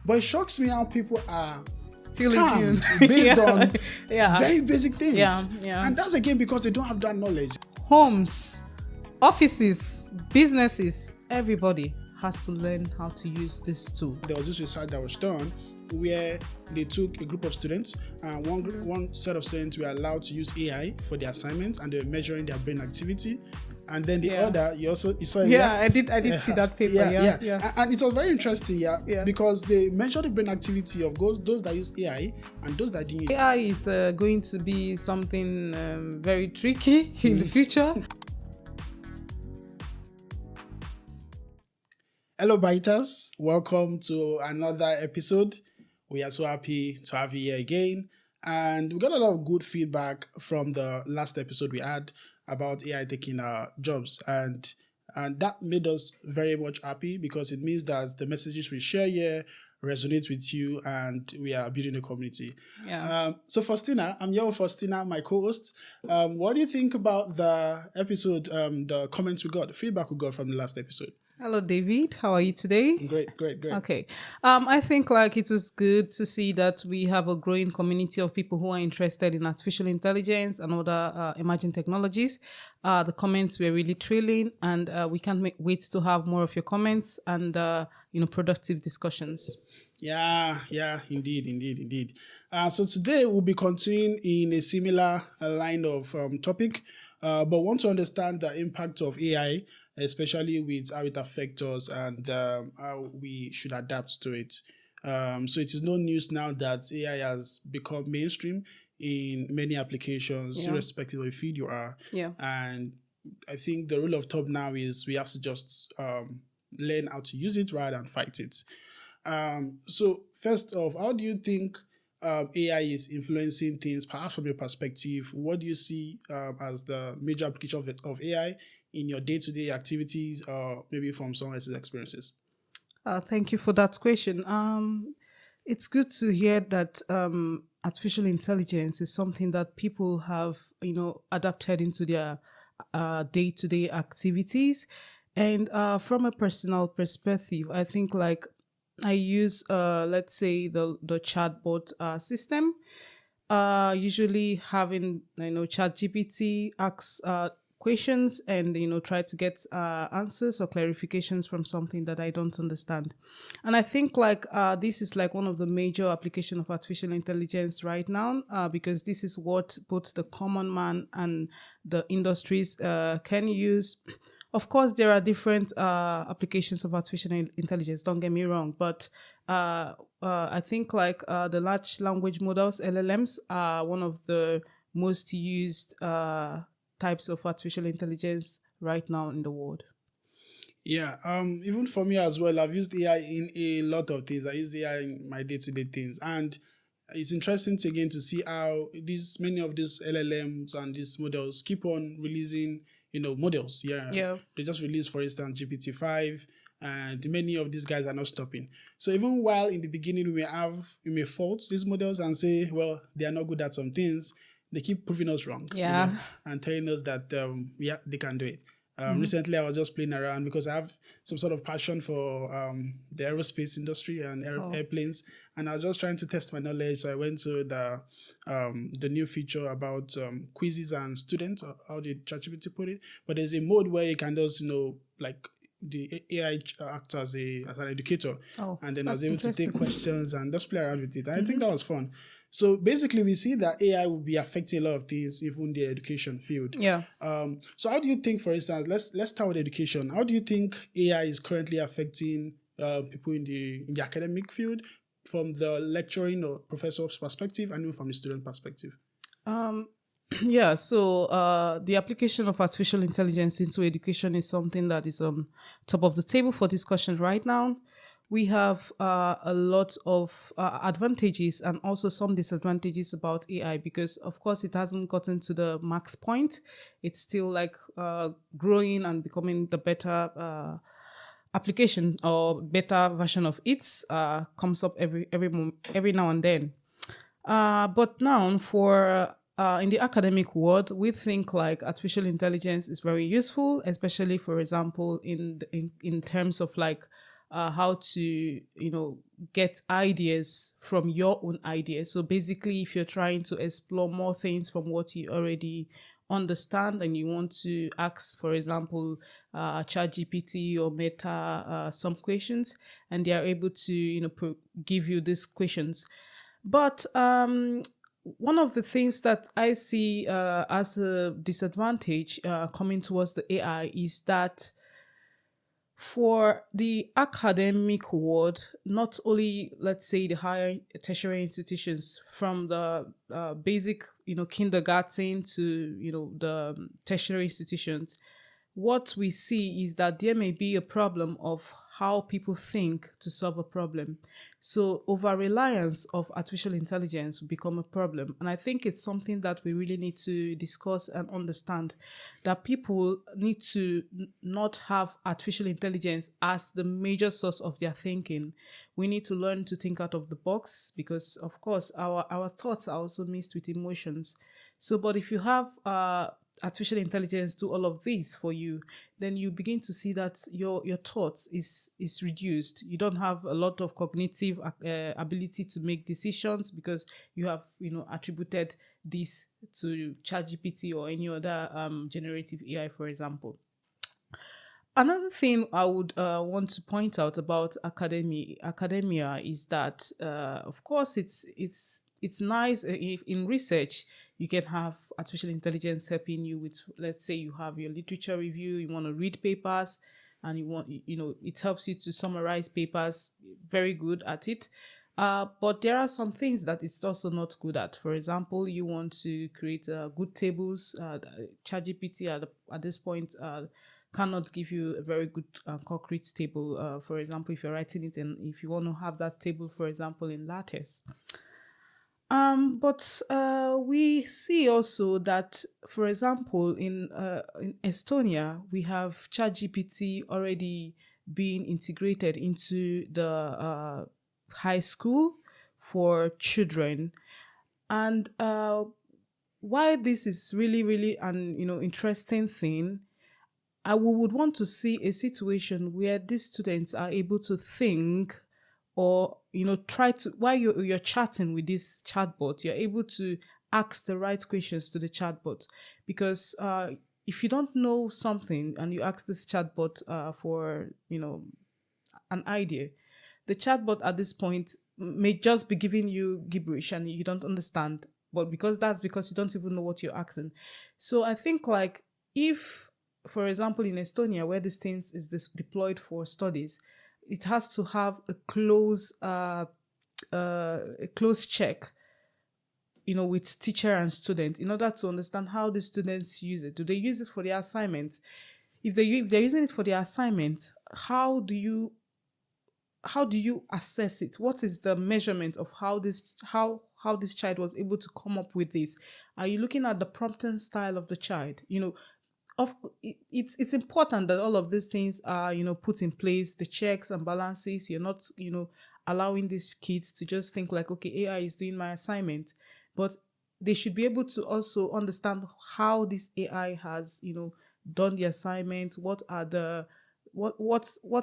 But it shocks me how people are Still scammed based on Yeah. very basic things. Yeah. And that's again because they don't have that knowledge. Homes, offices, businesses, everybody has to learn how to use this tool. There was this research that was done where they took a group of students and one set of students were allowed to use AI for their assignments and they were measuring their brain activity. And then the other, you saw it. Yeah, I did see that paper. Yeah. And it was very interesting, Yeah. because they measured the brain activity of those that use AI and those that didn't. AI is going to be something very tricky in the future. Hello, biters. Welcome to another episode. We are so happy to have you here again. And we got a lot of good feedback from the last episode we had about AI taking our jobs. And that made us very much happy because it means that the messages we share here resonate with you and we are building a community. Yeah. So Faustina, I'm here with Faustina, my co-host. What do you think about the episode, the comments we got, the feedback we got from the last episode? Hello, David. How are you today? Great. Okay. I think it was good to see that we have a growing community of people who are interested in artificial intelligence and other emerging technologies. The comments were really thrilling, and we can't wait to have more of your comments and productive discussions. Yeah, indeed. So today we'll be continuing in a similar line of topic, but want to understand the impact of AI, especially with how it affects us and how we should adapt to it. So it is no news now that AI has become mainstream in many applications, irrespective of the field you are. Yeah. And I think the rule of thumb now is we have to just learn how to use it rather than fight it. So first off, how do you think AI is influencing things, perhaps from your perspective? What do you see as the major application of AI in your day-to-day activities or maybe from someone else's experiences? Thank you for that question. It's good to hear that artificial intelligence is something that people have, adapted into their day-to-day activities. And from a personal perspective, I think I use, let's say, the chatbot system. Usually having, ChatGPT asks questions and, try to get answers or clarifications from something that I don't understand. And I think this is one of the major application of artificial intelligence right now, because this is what both the common man and the industries can use. Of course, there are different applications of artificial intelligence, don't get me wrong, but I think the large language models, LLMs, are one of the most used types of artificial intelligence right now in the world. Yeah, even for me as well, I've used AI in a lot of things. I use AI in my day-to-day things. And it's interesting to see how many of these LLMs and these models keep on releasing models. Yeah. They just released, for instance, GPT-5, and many of these guys are not stopping. So even while in the beginning we may fault these models and say, well, they are not good at some things, they keep proving us wrong. Yeah. And telling us that, they can do it. Recently, I was just playing around because I have some sort of passion for the aerospace industry and airplanes, and I was just trying to test my knowledge. So I went to the new feature about quizzes and students, or how did ChatGPT put it? But there's a mode where you can just, the AI acts as an educator, and then I was able to take questions and just play around with it. And I think that was fun. So basically, we see that AI will be affecting a lot of things, even the education field. Yeah. So how do you think, for instance, let's start with education. How do you think AI is currently affecting people in the academic field from the lecturing or professor's perspective and even from the student perspective? Yeah, so the application of artificial intelligence into education is something that is on top of the table for discussion right now. We have a lot of advantages and also some disadvantages about AI because, of course, it hasn't gotten to the max point. It's still growing and becoming the better application or better version of it comes up every now and then. But now for in the academic world, we think artificial intelligence is very useful, especially, for example, in terms of how to get ideas from your own ideas. So basically, if you're trying to explore more things from what you already understand and you want to ask, for example, ChatGPT or Meta some questions, and they are able to give you these questions. But one of the things that I see as a disadvantage coming towards the AI is that for the academic world, not only, let's say, the higher tertiary institutions, from the basic, kindergarten to, the tertiary institutions, what we see is that there may be a problem of how people think to solve a problem. So over reliance of artificial intelligence will become a problem. And I think it's something that we really need to discuss and understand, that people need to not have artificial intelligence as the major source of their thinking. We need to learn to think out of the box, because of course our thoughts are also mixed with emotions. So, but if you have artificial intelligence do all of this for you, then you begin to see that your thoughts is reduced. You don't have a lot of cognitive ability to make decisions, because you have attributed this to ChatGPT or any other generative AI, for example. Another thing I would want to point out about academia is that, of course, it's nice if in research you can have artificial intelligence helping you with, let's say, you have your literature review, you want to read papers, and you want, it helps you to summarize papers. Very good at it. But there are some things that it's also not good at. For example, you want to create good tables. ChatGPT at this point cannot give you a very good concrete table. For example, if you're writing it and if you want to have that table, for example, in LaTeX. But we see also that, for example, in Estonia, we have ChatGPT already being integrated into the high school for children. And why this is really, really an interesting thing, I would want to see a situation where these students are able to think, or try to, while you're chatting with this chatbot, you're able to ask the right questions to the chatbot. Because if you don't know something and you ask this chatbot for an idea, the chatbot at this point may just be giving you gibberish and you don't understand, but because you don't even know what you're asking. So I think, like, if, for example, in Estonia, where this thing is deployed for studies, it has to have a close check, with teacher and student, in order to understand how the students use it. Do they use it for their assignment? If they're using it for their assignment, how do you assess it? What is the measurement of how this child was able to come up with this? Are you looking at the prompting style of the child? It's important that all of these things are put in place, the checks and balances. You're not allowing these kids to just think like, okay, AI is doing my assignment, but they should be able to also understand how this AI has done the assignment. What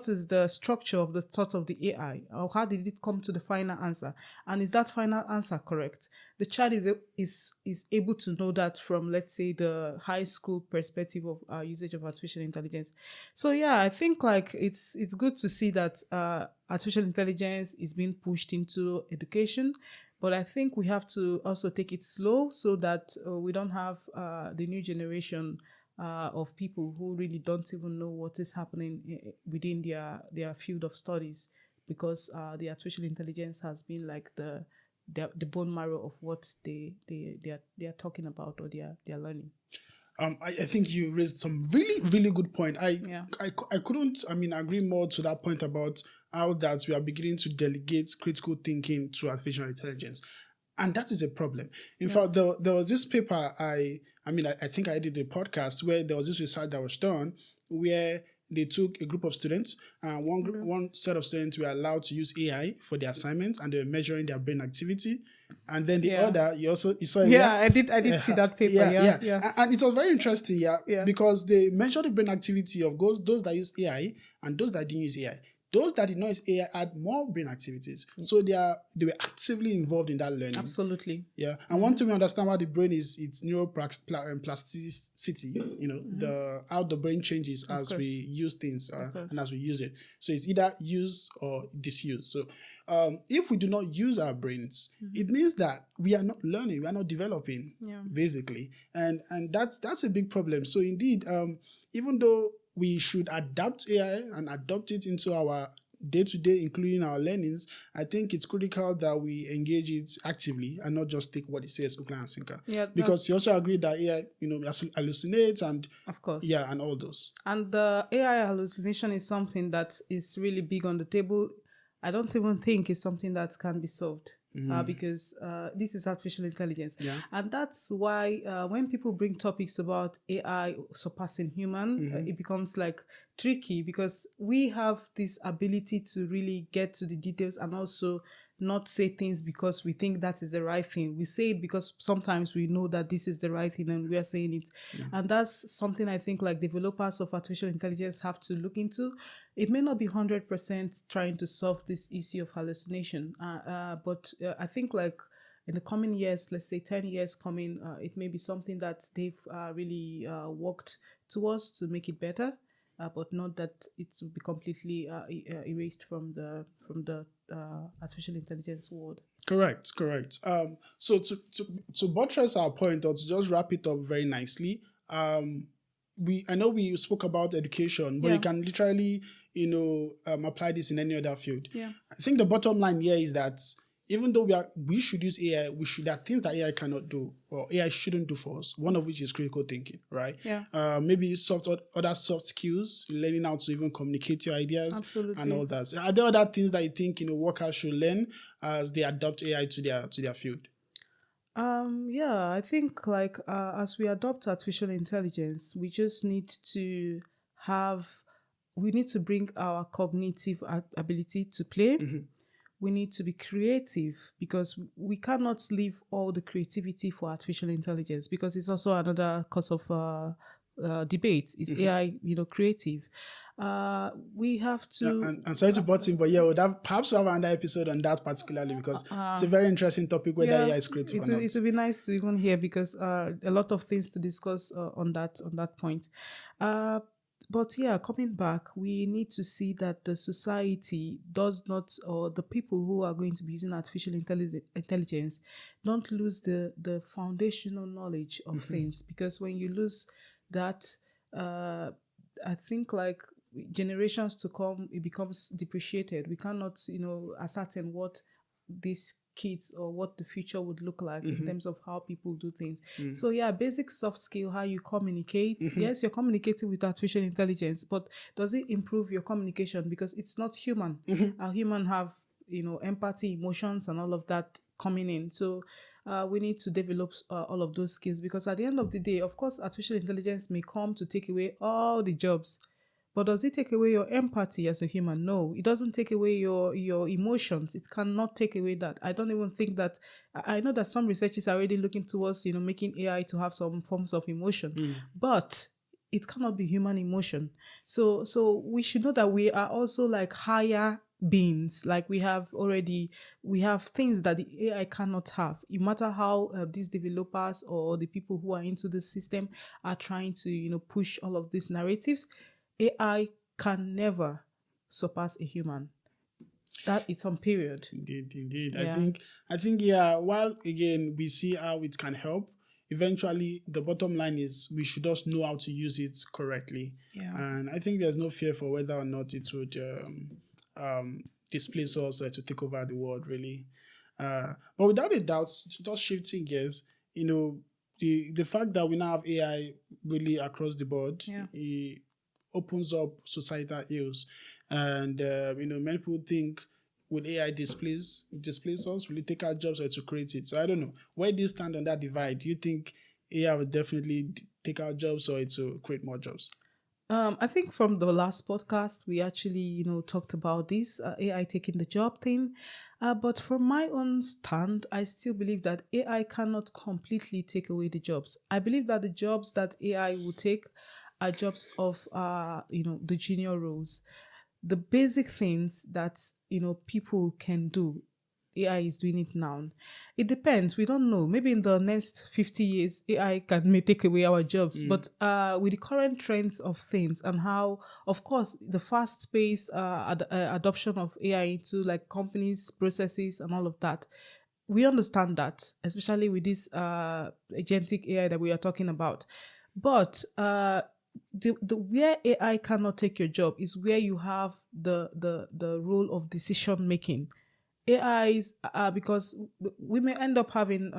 is the structure of the thought of the AI, or how did it come to the final answer, and is that final answer correct? The child is able to know that from, let's say, the high school perspective of usage of artificial intelligence. So yeah, I think, like, it's good to see that artificial intelligence is being pushed into education, but I think we have to also take it slow, so that we don't have the new generation of people who really don't even know what is happening within their field of studies, because the artificial intelligence has been like the bone marrow of what they are talking about, or they are learning. I think you raised some really, really good point. I couldn't, agree more to that point about how that we are beginning to delegate critical thinking to artificial intelligence. And that is a problem. In fact, there was this paper, I think I did a podcast where there was this research that was done where they took a group of students, and one set of students were allowed to use AI for their assignments, and they were measuring their brain activity. And then the other, you saw it. Yeah, I did see that paper. Yeah. And it was very interesting, because they measured the brain activity of those that use AI and those that didn't use AI. those that did not use AI had more brain activities. So they were actively involved in that learning. Absolutely. Yeah. And one thing we understand about the brain is its neuroplasticity, the how the brain changes as we use things and as we use it. So it's either use or disuse. So if we do not use our brains, it means that we are not learning, we are not developing, basically. And that's a big problem. So indeed, even though we should adapt AI and adopt it into our day-to-day, including our learnings, I think it's critical that we engage it actively and not just take what it says, hook, line, and sinker. Yeah, because you also agree that AI, hallucinates and of course, and all those. And the AI hallucination is something that is really big on the table. I don't even think it's something that can be solved. Because this is artificial intelligence. And that's why when people bring topics about AI surpassing human, it becomes like tricky, because we have this ability to really get to the details and also not say things because we think that is the right thing. We say it because sometimes we know that this is the right thing and we are saying it. And that's something I think like developers of artificial intelligence have to look into. It may not be 100% trying to solve this issue of hallucination, but I think like in the coming years, let's say 10 years coming, it may be something that they've really worked towards to make it better. But not that it will be completely erased from the artificial intelligence world. Correct. So to buttress our point, or to just wrap it up very nicely, I know we spoke about education, but you can literally apply this in any other field. I think the bottom line here is that even though we should use AI, there are things that AI cannot do or AI shouldn't do for us. One of which is critical thinking, right? Maybe other soft skills, learning how to even communicate your ideas. Absolutely. And all that. Are there other things that you think workers should learn as they adopt AI to their field? I think like as we adopt artificial intelligence, we just need to bring our cognitive ability to play. We need to be creative, because we cannot leave all the creativity for artificial intelligence, because it's also another cause of debate. Is AI, creative? We have to. And sorry to butt in, but perhaps we'll have another episode on that particularly, because it's a very interesting topic whether AI is creative or not. It would be nice to even hear, because a lot of things to discuss on that point. But coming back, we need to see that the society does not, or the people who are going to be using artificial intelligence don't lose the foundational knowledge of things. Because when you lose that, I think like generations to come, it becomes depreciated. We cannot, ascertain what these kids or what the future would look like in terms of how people do things. So basic soft skill, how you communicate. Yes, you're communicating with artificial intelligence, but does it improve your communication? Because it's not human. Our human have empathy, emotions, and all of that coming in. So we need to develop all of those skills, because at the end of the day, of course, artificial intelligence may come to take away all the jobs. But does it take away your empathy as a human? No, it doesn't take away your emotions. It cannot take away that. I don't even think that. I know that some researchers are already looking towards, making AI to have some forms of emotion, but it cannot be human emotion. So we should know that we are also like higher beings. Like we have things that the AI cannot have. No matter how these developers or the people who are into the system are trying to, push all of these narratives, AI can never surpass a human. That it's on period. Indeed. Yeah. I think while again we see how it can help, eventually the bottom line is we should just know how to use it correctly. And I think there's no fear for whether or not it would displace us to take over the world, really. But without a doubt, just shifting gears, the fact that we now have AI really across the board, it opens up societal ills. And many people think, would AI displace us? Will it take our jobs or to create it? So I don't know. Where do you stand on that divide? Do you think AI will definitely take our jobs or it will create more jobs? I think from the last podcast, we actually, talked about this AI taking the job thing. But from my own stand, I still believe that AI cannot completely take away the jobs. I believe that the jobs that AI will take are jobs of, the junior roles. the basic things that people can do, AI is doing it now. It depends. We don't know. Maybe in the next 50 years, AI may take away our jobs. But with the current trends of things and how, of course, the fast-paced adoption of AI into like companies, processes, and all of that, we understand that, especially with this agentic AI that we are talking about. But the where AI cannot take your job is where you have the role of decision making. AIs, because we may end up having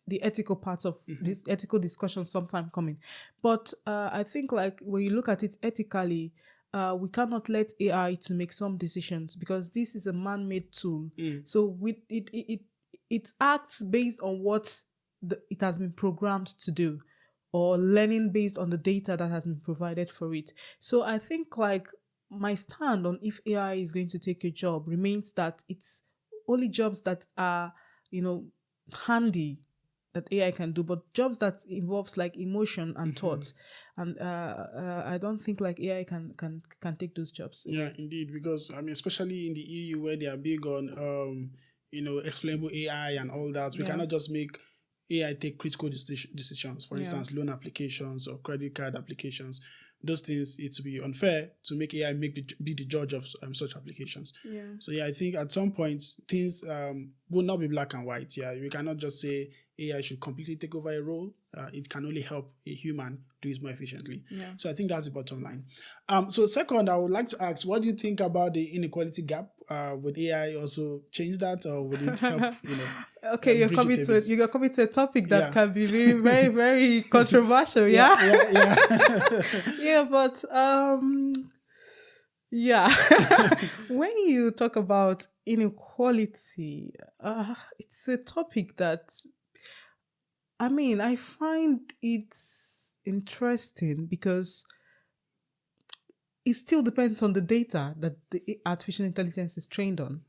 the ethical part of this ethical discussion sometime coming. But I think like when you look at it ethically, we cannot let AI to make some decisions because this is a man-made tool. So with it acts based on what it has been programmed to do, or learning based on the data that has been provided for it. So I think like my stand on if AI is going to take your job remains that it's only jobs that are, handy that AI can do, but jobs that involves like emotion and thoughts, and I don't think like AI can take those jobs. Yeah, indeed, because I mean, especially in the EU where they are big on explainable AI and all that, we cannot just make AI take critical decisions. For instance, loan applications or credit card applications. Those things, it would be unfair to make AI be the judge of such applications. So I think at some point things will not be black and white. You cannot just say AI should completely take over a role. It can only help a human do it more efficiently. So I think that's the bottom line. So second, I would like to ask, what do you think about the inequality gap? Would AI also change that, or would it help? Okay, you're coming to a topic that can be very, very, very controversial. Yeah. Yeah, but when you talk about inequality, it's a topic that, I mean, I find it interesting because it still depends on the data that the artificial intelligence is trained on.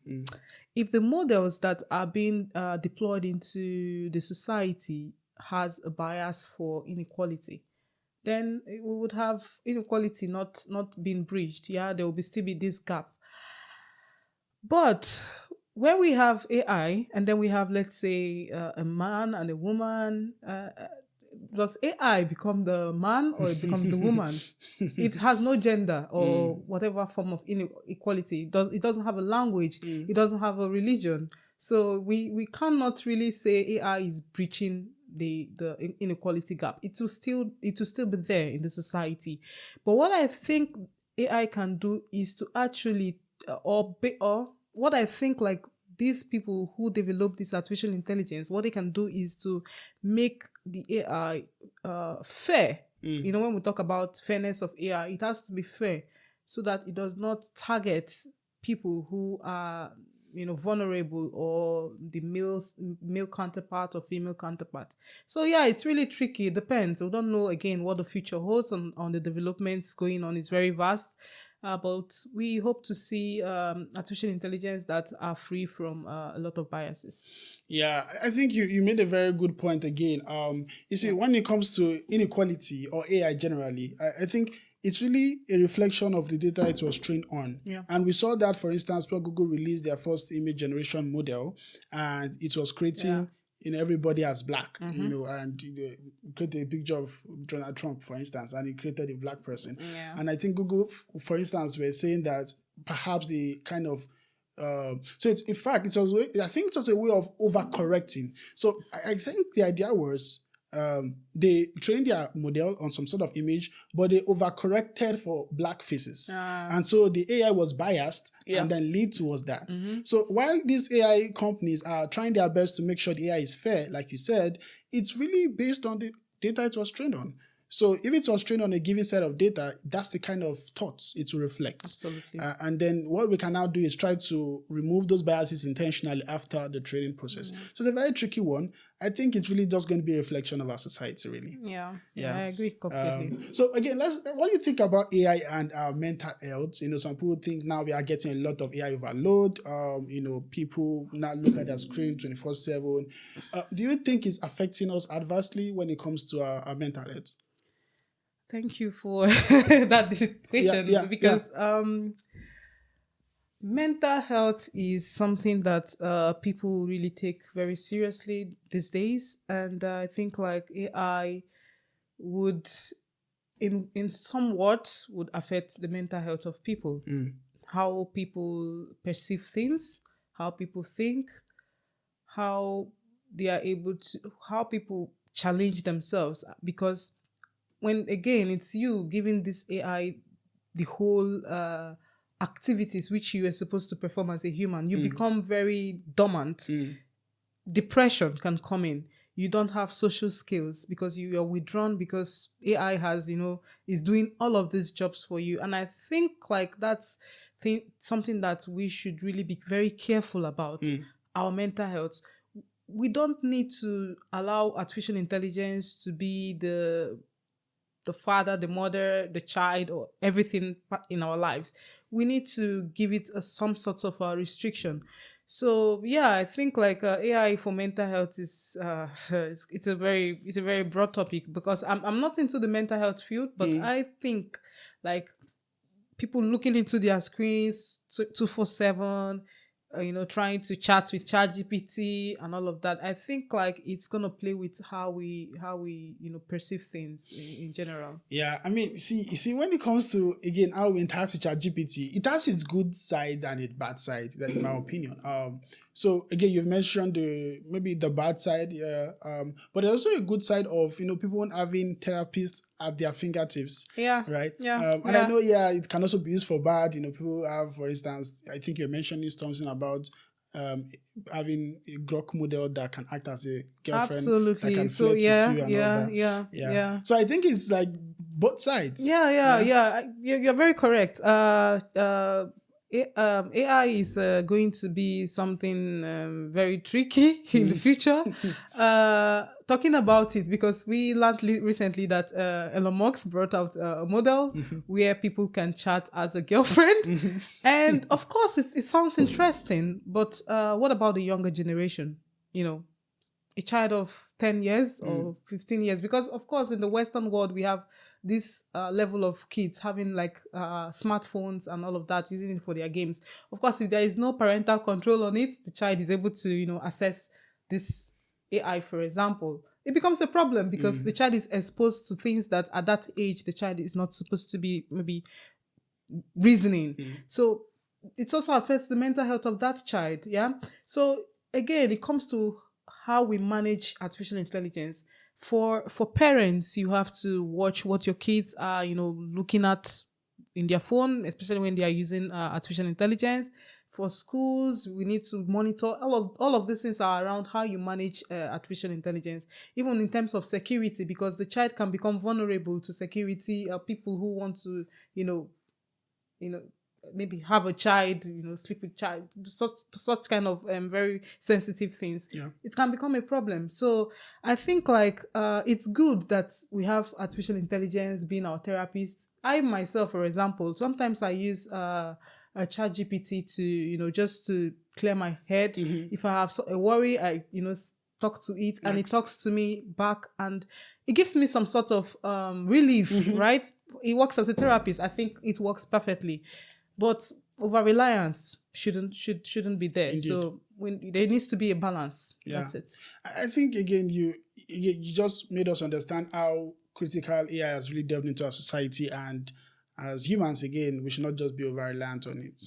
If the models that are being deployed into the society has a bias for inequality, then we would have inequality not being breached. There will still be this gap. But when we have AI and then we have, let's say, a man and a woman, does AI become the man or it becomes the woman? It has no gender or whatever form of inequality. It doesn't have a language. It doesn't have a religion. So we cannot really say AI is breaching the inequality gap. It will still be there in the society. But what I think AI can do is to actually or what I think like these people who develop this artificial intelligence, what they can do is to make the AI fair. When we talk about fairness of AI, it has to be fair so that it does not target people who are vulnerable or the male counterpart or female counterpart. So it's really tricky. It depends. We don't know again what the future holds on the developments going on. It's very vast. But we hope to see artificial intelligence that are free from a lot of biases. Yeah, I think you made a very good point again. You see, when it comes to inequality or AI generally, I think it's really a reflection of the data it was trained on. And we saw that, for instance, when Google released their first image generation model, and it was creating everybody as black, and created a picture of Donald Trump, for instance, and he created a black person. And I think Google, for instance, were saying that perhaps the kind of so it's, in fact, I think it was a way of overcorrecting. So I think the idea was they trained their model on some sort of image, but they overcorrected for black faces. And so the AI was biased and then lead towards that. So while these AI companies are trying their best to make sure the AI is fair, like you said, it's really based on the data it was trained on. So if it was trained on a given set of data, that's the kind of thoughts it will reflect. Absolutely. And then what we can now do is try to remove those biases intentionally after the training process. So it's a very tricky one. I think it's really just going to be a reflection of our society, really. Yeah, I agree completely. So again, what do you think about AI and our mental health? Some people think now we are getting a lot of AI overload. People now look at their screen 24/7. Do you think it's affecting us adversely when it comes to our mental health? I Thank you for that question because mental health is something that people really take very seriously these days, and I think like AI would, in somewhat, would affect the mental health of people, how people perceive things, how people think, how they are able to, how people challenge themselves, because when again it's you giving this AI the whole activities which you are supposed to perform as a human, you become very dormant. Depression can come in. You don't have social skills because you are withdrawn, because AI has, is doing all of these jobs for you. And I think like that's something that we should really be very careful about, our mental health. We don't need to allow artificial intelligence to be the father, the mother, the child, or everything in our lives. We need to give it some sort of a restriction. So yeah, I think like AI for mental health is it's a very broad topic, because I'm not into the mental health field, but I think like people looking into their screens 24/7, trying to chat with ChatGPT and all of that. I think like it's gonna play with how we perceive things in general. Yeah, I mean, you see, when it comes to again how we interact with ChatGPT, it has its good side and its bad side, in my opinion. So again, you've mentioned maybe the bad side, but there's also a good side of people having therapists at their fingertips. Yeah. Right. Yeah. And I know, it can also be used for bad. People have, for instance, I think you're mentioning something about having a Grok model that can act as a girlfriend. Absolutely. That can So flirt with you and all that. Yeah. So I think it's like both sides. Yeah. You're very correct. AI is going to be something very tricky in the future. Talking about it, because we learned recently that Elon Musk brought out a model where people can chat as a girlfriend. And of course, it sounds interesting, but what about the younger generation? A child of 10 years or 15 years, because of course in the Western world we have this level of kids having like smartphones and all of that, using it for their games. Of course, if there is no parental control on it, the child is able to access this AI, for example. It becomes a problem, because the child is exposed to things that at that age the child is not supposed to be maybe reasoning. So it also affects the mental health of that child. So again, it comes to how we manage artificial intelligence. For parents, you have to watch what your kids are looking at in their phone, especially when they are using artificial intelligence. For schools, we need to monitor all of these things are around how you manage artificial intelligence, even in terms of security, because the child can become vulnerable to security, people who want to maybe have a child, sleep with child, such kind of very sensitive things. It can become a problem. So I think like it's good that we have artificial intelligence being our therapist. I myself, for example, sometimes I use a ChatGPT to just to clear my head. If I have a worry, I talk to it, and it talks to me back, and it gives me some sort of relief. Right? It works as a therapist. I think it works perfectly. But over reliance shouldn't be there. Indeed. So there needs to be a balance. That's it. I think again you just made us understand how critical AI has really delved into our society, and as humans, again, we should not just be over reliant on it.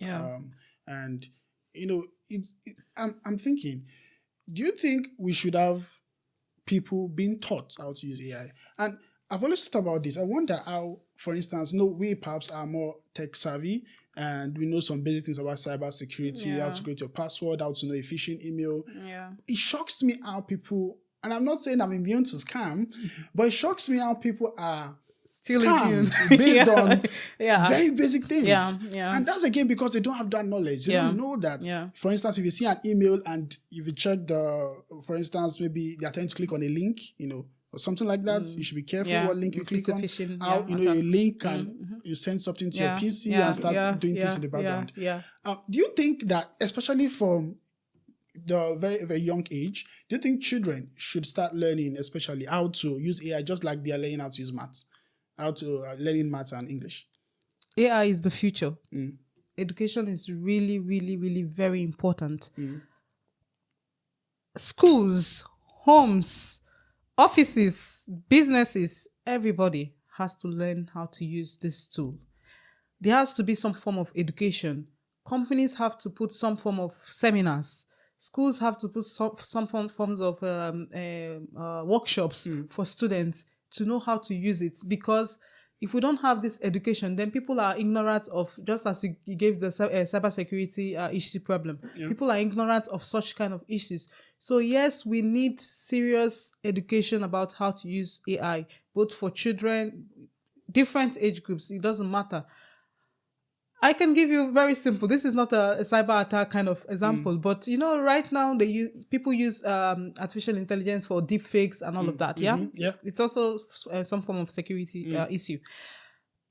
And I'm thinking, do you think we should have people being taught how to use AI? And I've always thought about this. I wonder how, for instance, we perhaps are more tech savvy, and we know some basic things about cyber security, how to create your password, how to know a phishing email. It shocks me how people, and I'm not saying I'm immune to scam, but it shocks me how people are still scammed based on very basic things. And that's again because they don't have that knowledge. They don't know that. For instance, if you see an email and if you check for instance, maybe they're trying to click on a link, or something like that, you should be careful what link you click on. How your link can you send something to your PC and start doing things in the background. Do you think that, especially from the very, very young age, do you think children should start learning, especially how to use AI, just like they are learning how to use maths? how to learning maths and English. AI is the future. Education is really, really, really very important. Schools, homes, offices, businesses, everybody has to learn how to use this tool. There has to be some form of education. Companies have to put some form of seminars. Schools have to put some forms of workshops for students to know how to use it. Because if we don't have this education, then people are ignorant of, just as you gave the cybersecurity issue problem, people are ignorant of such kind of issues. So yes, we need serious education about how to use AI, both for children, different age groups, it doesn't matter. I can give you very simple. This is not a cyber attack kind of example, but right now people use artificial intelligence for deep fakes and all of that. Yeah, it's also some form of security issue.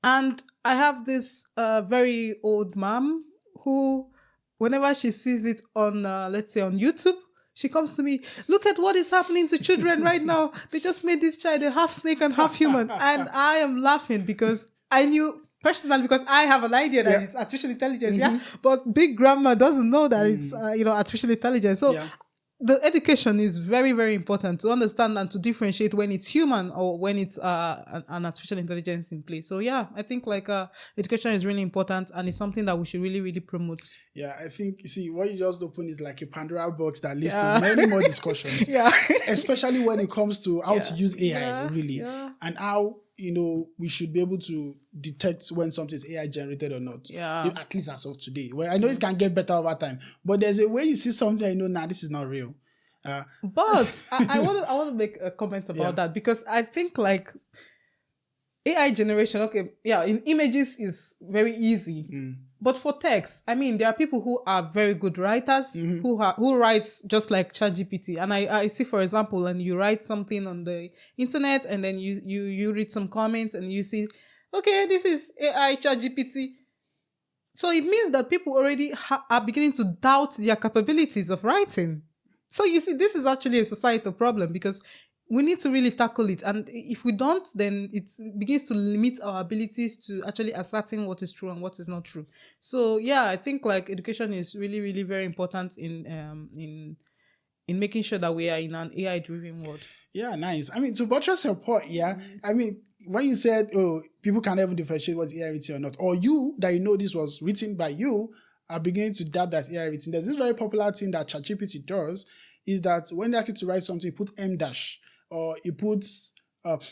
And I have this very old mom who, whenever she sees it on, let's say on YouTube, she comes to me, look at what is happening to children right now. They just made this child a half snake and half human, and I am laughing because I knew. Personally, because I have an idea that it's artificial intelligence, but big grandma doesn't know that it's artificial intelligence. So the education is very, very important to understand and to differentiate when it's human or when it's an artificial intelligence in place. So I think education is really important, and it's something that we should really, really promote. Yeah, I think, you see, what you just opened is like a Pandora box that leads to many more discussions. Especially when it comes to how to use AI, really, and how we should be able to detect when something is AI generated or not. At least as of today. Well, I know it can get better over time, but there's a way you see something, this is not real. But I want to make a comment about that, because I think AI generation, in images is very easy. But for text, I mean, there are people who are very good writers who writes just like ChatGPT. And I see, for example, and you write something on the internet, and then you read some comments and you see, okay, this is AI ChatGPT. So it means that people already are beginning to doubt their capabilities of writing. So you see, this is actually a societal problem, because we need to really tackle it. And if we don't, then it begins to limit our abilities to actually ascertain what is true and what is not true. So I think education is really, really very important in making sure that we are in an AI-driven world. Yeah, nice. I mean, to buttress your point, I mean, when you said, people can never differentiate what's AI written or not, or you, that this was written by you, are beginning to doubt that AI written. There's this very popular thing that ChatGPT does, is that when they ask you to write something, you put M dash, or it puts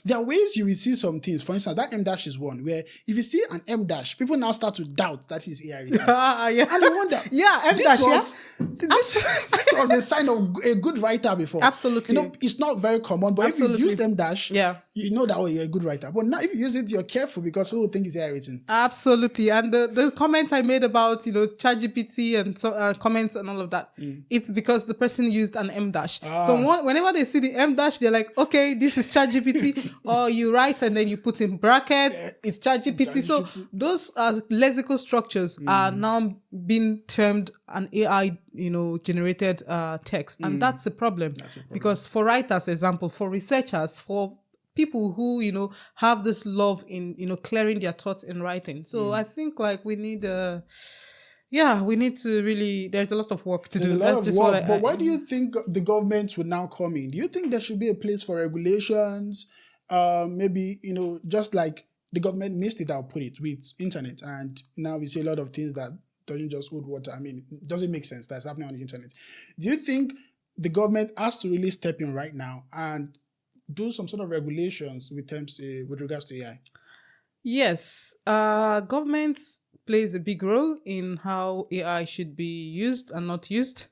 there are ways you will see some things. For instance, that M dash is one where if you see an M dash, people now start to doubt that is AI written. And they wonder, M dash, this was a sign of a good writer before. Absolutely. It's not very common, but Absolutely. if you use M dash, you know that you're a good writer. But now if you use it, you're careful, because who will think it's AI written? Absolutely. And the comment I made about ChatGPT and so, comments and all of that, it's because the person used an M dash. So whenever they see the M dash, they're like, okay, this is ChatGPT. Or you write and then you put in brackets, it's ChatGPT. So those lexical structures are now being termed an AI, generated text. And that's a problem. Because for writers, example, for researchers, for people who, have this love in, clearing their thoughts in writing. So I think we need we need to really, there's a lot of work to do. That's just work. But why do you think the government would now come in? Do you think there should be a place for regulations? Maybe, just like the government missed it, I'll put it, with internet. And now we see a lot of things that doesn't just hold water. I mean, it doesn't make sense that's happening on the internet. Do you think the government has to really step in right now and do some sort of regulations with regards to AI? Yes. Government plays a big role in how AI should be used and not used.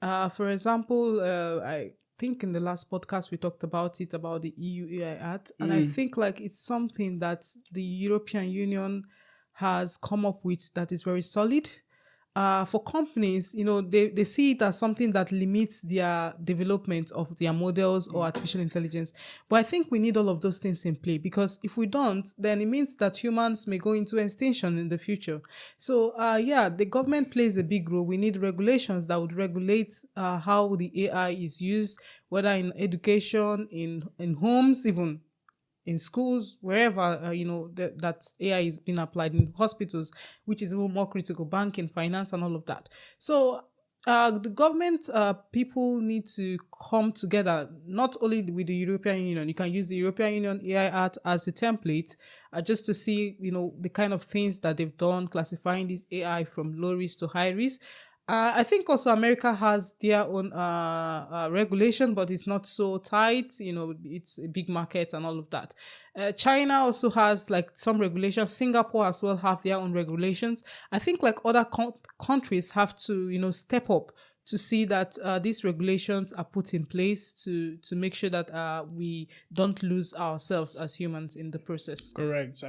For example, I think in the last podcast we talked about the EU AI Act, and I think it's something that the European Union has come up with that is very solid. For companies, they see it as something that limits their development of their models or artificial intelligence. But I think we need all of those things in play, because if we don't, then it means that humans may go into extinction in the future. So, the government plays a big role. We need regulations that would regulate how the AI is used, whether in education, in homes even. in schools, wherever, that AI is being applied in hospitals, which is even more critical, banking, finance, and all of that. So the government people need to come together, not only with the European Union. You can use the European Union AI Act as a template, just to see, the kind of things that they've done, classifying this AI from low risk to high risk. I think also America has their own regulation, but it's not so tight. It's a big market and all of that. China also has like some regulations. Singapore as well have their own regulations. I think like other countries have to, step up to see that these regulations are put in place to make sure that we don't lose ourselves as humans in the process. Correct.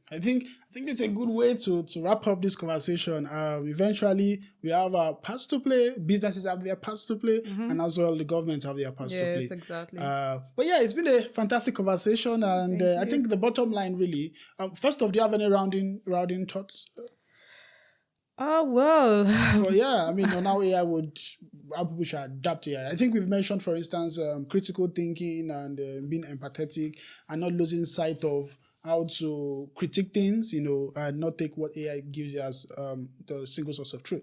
I think it's a good way to wrap up this conversation. Eventually, we have our parts to play. Businesses have their parts to play, and as well the government have their parts to play. Yes, exactly. But yeah, it's been a fantastic conversation, and I think the bottom line really. First off, do you have any rounding thoughts? Well. So yeah, on how AI how people should adapt to AI. I think we've mentioned, for instance, critical thinking and being empathetic and not losing sight of how to critique things, and not take what AI gives you as the single source of truth.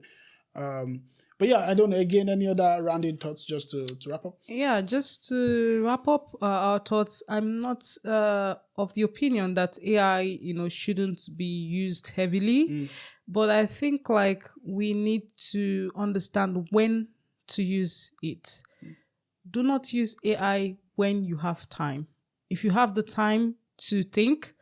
But yeah, I don't know, again, any other rounding thoughts just to wrap up? Yeah, just to wrap up our thoughts, I'm not of the opinion that AI, shouldn't be used heavily. But I think like we need to understand when to use it. Do not use AI when you have time. If you have the time to think.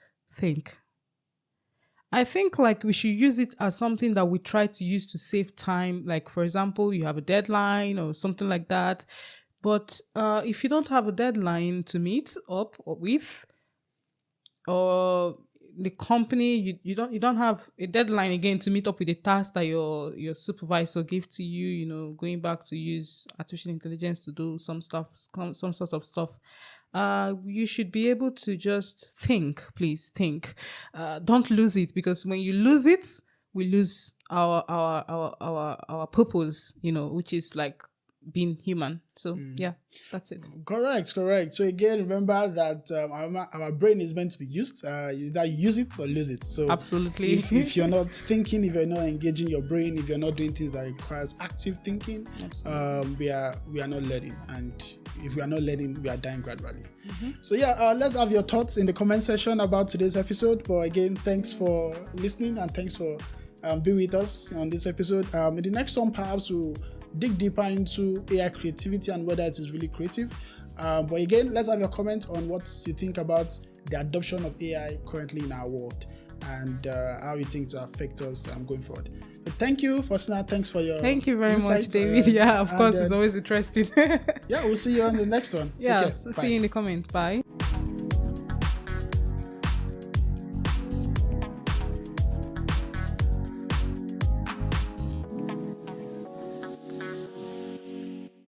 I think like we should use it as something that we try to use to save time. Like, for example, you have a deadline or something like that. But if you don't have a deadline to meet up with, or the company, you don't have a deadline again to meet up with a task that your supervisor gave to you, going back to use artificial intelligence to do some sort of stuff, you should be able to just think. Please think. Don't lose it, because when you lose it, we lose our purpose, which is like being human. So yeah, that's it. Correct. So again, remember that our brain is meant to be used. Either use it or lose it. So absolutely, if you're not thinking, if you're not engaging your brain, if you're not doing things that requires active thinking, we are not learning. And if we are not learning, we are dying gradually. So yeah, let's have your thoughts in the comment section about today's episode. But again, thanks for listening, and thanks for being with us on this episode. In the next one, perhaps we'll dig deeper into AI creativity and whether it is really creative. But again, let's have your comment on what you think about the adoption of AI currently in our world, and how you think to affect us going forward. So thank you, Faustina. Thanks for your Thank you very insight, much, David. Yeah, of course, it's always interesting. Yeah, we'll see you on the next one. Yeah, see you in the comments. Bye.